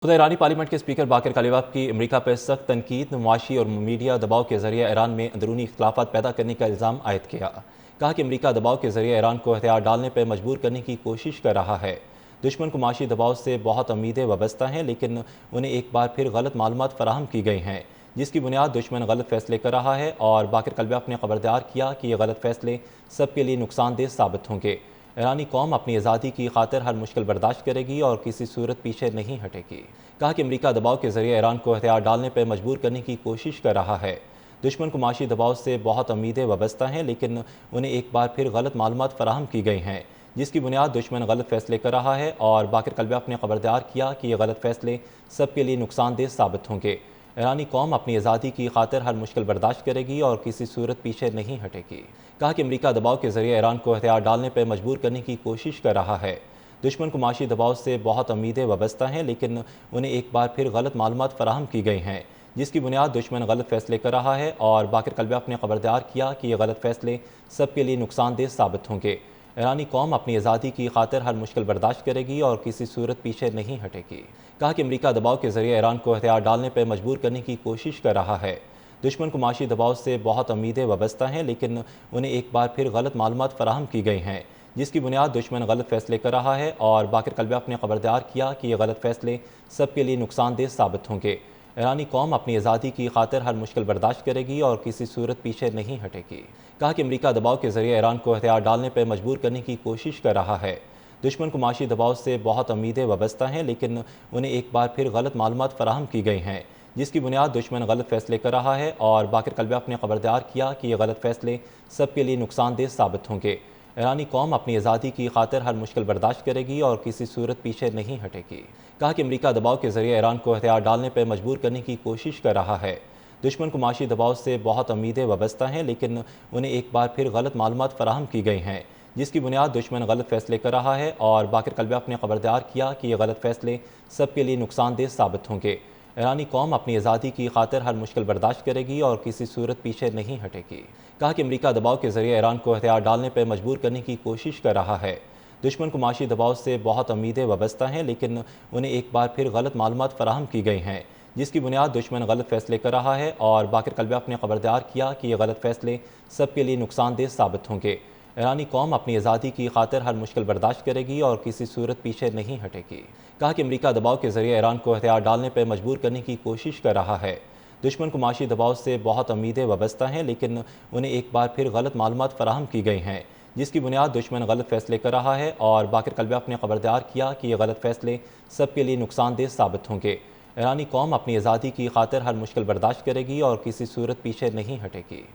خود ایرانی پارلیمنٹ کے اسپیکر باقر کلیباف کی امریکہ پر سخت تنقید، معاشی اور میڈیا دباؤ کے ذریعے ایران میں اندرونی اختلافات پیدا کرنے کا الزام عائد کیا۔ کہا کہ امریکہ دباؤ کے ذریعے ایران کو ہتھیار ڈالنے پر مجبور کرنے کی کوشش کر رہا ہے۔ دشمن کو معاشی دباؤ سے بہت امیدیں وابستہ ہیں، لیکن انہیں ایک بار پھر غلط معلومات فراہم کی گئی ہیں، جس کی بنیاد دشمن غلط فیصلے کر رہا ہے، اور باقر کلیباف نے خبردار کیا کہ یہ غلط فیصلے سب کے لیے نقصان دہ ثابت ہوں گے۔ ایرانی قوم اپنی آزادی کی خاطر ہر مشکل برداشت کرے گی اور کسی صورت پیچھے نہیں ہٹے گی۔ کہا کہ امریکہ دباؤ کے ذریعے ایران کو ہتھیار ڈالنے پر مجبور کرنے کی کوشش کر رہا ہے۔ دشمن کو معاشی دباؤ سے بہت امیدیں وابستہ ہیں، لیکن انہیں ایک بار پھر غلط معلومات فراہم کی گئی ہیں، جس کی بنیاد دشمن غلط فیصلے کر رہا ہے، اور باقر کلیباف نے خبردار کیا کہ یہ غلط فیصلے سب کے لیے نقصان دہ ثابت ہوں گے۔ ایرانی قوم اپنی آزادی کی خاطر ہر مشکل برداشت کرے گی اور کسی صورت پیچھے نہیں ہٹے گی۔ کہا کہ امریکہ دباؤ کے ذریعے ایران کو ہتھیار ڈالنے پر مجبور کرنے کی کوشش کر رہا ہے۔ دشمن کو معاشی دباؤ سے بہت امیدیں وابستہ ہیں، لیکن انہیں ایک بار پھر غلط معلومات فراہم کی گئی ہیں، جس کی بنیاد دشمن غلط فیصلے کر رہا ہے، اور باقر کلیباف نے خبردار کیا کہ یہ غلط فیصلے سب کے لیے نقصان دہ ثابت ہوں گے۔ ایرانی قوم اپنی آزادی کی خاطر ہر مشکل برداشت کرے گی اور کسی صورت پیچھے نہیں ہٹے گی۔ کہا کہ امریکہ دباؤ کے ذریعے ایران کو ہتھیار ڈالنے پر مجبور کرنے کی کوشش کر رہا ہے۔ دشمن کو معاشی دباؤ سے بہت امیدیں وابستہ ہیں، لیکن انہیں ایک بار پھر غلط معلومات فراہم کی گئی ہیں، جس کی بنیاد دشمن غلط فیصلے کر رہا ہے، اور باقر کلیباف نے خبردار کیا کہ یہ غلط فیصلے سب کے لیے نقصان دہ ثابت ہوں گے۔ ایرانی قوم اپنی آزادی کی خاطر ہر مشکل برداشت کرے گی اور کسی صورت پیچھے نہیں ہٹے گی۔ کہا کہ امریکہ دباؤ کے ذریعے ایران کو ہتھیار ڈالنے پر مجبور کرنے کی کوشش کر رہا ہے۔ دشمن کو معاشی دباؤ سے بہت امیدیں وابستہ ہیں، لیکن انہیں ایک بار پھر غلط معلومات فراہم کی گئی ہیں، جس کی بنیاد دشمن غلط فیصلے کر رہا ہے، اور باقر کلیباف نے خبردار کیا کہ یہ غلط فیصلے سب کے لیے نقصان دہ ثابت ہوں گے۔ ایرانی قوم اپنی آزادی کی خاطر ہر مشکل برداشت کرے گی اور کسی صورت پیچھے نہیں ہٹے گی۔ کہا کہ امریکہ دباؤ کے ذریعے ایران کو ہتھیار ڈالنے پر مجبور کرنے کی کوشش کر رہا ہے۔ دشمن کو معاشی دباؤ سے بہت امیدیں وابستہ ہیں، لیکن انہیں ایک بار پھر غلط معلومات فراہم کی گئی ہیں، جس کی بنیاد دشمن غلط فیصلے کر رہا ہے، اور باقر کلیباف نے خبردار کیا کہ یہ غلط فیصلے سب کے لیے نقصان دہ ثابت ہوں گے۔ ایرانی قوم اپنی آزادی کی خاطر ہر مشکل برداشت کرے گی اور کسی صورت پیچھے نہیں ہٹے گی۔ کہا کہ امریکہ دباؤ کے ذریعے ایران کو ہتھیار ڈالنے پر مجبور کرنے کی کوشش کر رہا ہے۔ دشمن کو معاشی دباؤ سے بہت امیدیں وابستہ ہیں، لیکن انہیں ایک بار پھر غلط معلومات فراہم کی گئی ہیں، جس کی بنیاد دشمن غلط فیصلے کر رہا ہے، اور باقر کلیباف نے خبردار کیا کہ یہ غلط فیصلے سب کے لیے نقصان دہ ثابت ہوں گے۔ ایرانی قوم اپنی آزادی کی خاطر ہر مشکل برداشت کرے گی اور کسی صورت پیچھے نہیں ہٹے گی۔ کہا کہ امریکہ دباؤ کے ذریعے ایران کو ہتھیار ڈالنے پر مجبور کرنے کی کوشش کر رہا ہے۔ دشمن کو معاشی دباؤ سے بہت امیدیں وابستہ ہیں، لیکن انہیں ایک بار پھر غلط معلومات فراہم کی گئی ہیں، جس کی بنیاد دشمن غلط فیصلے کر رہا ہے، اور باقر کلیباف نے خبردار کیا کہ یہ غلط فیصلے سب کے لیے نقصان دہ ثابت ہوں گے۔ ایرانی قوم اپنی آزادی کی خاطر ہر مشکل برداشت کرے گی اور کسی صورت پیچھے نہیں ہٹے گی۔